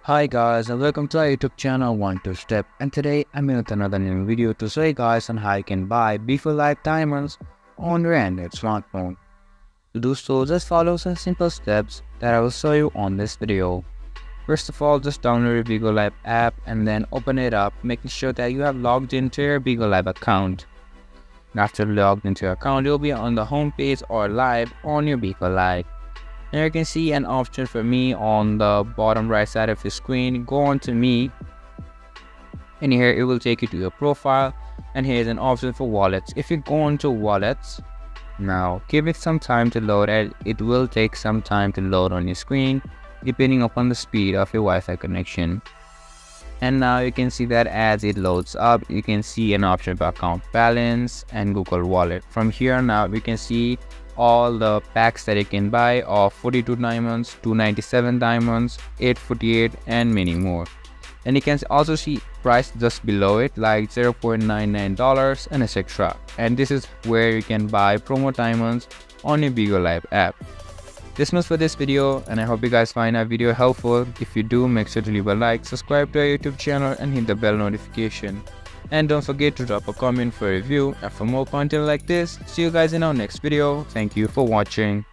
Hi guys and welcome to our YouTube channel One Two Step, and today I'm with another new video to show you guys on how you can buy Bigo Live diamonds on your Android smartphone. To do so, just follow some simple steps that I will show you on this video. First of all, just download your Bigo Live app and then open it up, making sure that you have logged into your Bigo Live account. And after logged into your account, you'll be on the home page or live on your Bigo Live. Here you can see an option for me on the bottom right side of your screen. Go on to me, and here it will take you to your profile, and here's an option for wallets. If you go into wallets, now give it some time to load. It will take some time to load on your screen depending upon the speed of your Wi-Fi connection. And now you can see that as it loads up, you can see an option for account balance and Google Wallet. From here now we can see all the packs that you can buy of 42 diamonds, 297 diamonds, 848 and many more. And you can also see price just below it like $0.99 and etc. And this is where you can buy promo diamonds on your Bigo Live app. This much for this video, and I hope you guys find our video helpful. If you do, make sure to leave a like, subscribe to our YouTube channel and hit the bell notification. And don't forget to drop a comment for a review, and for more content like this, see you guys in our next video. Thank you for watching.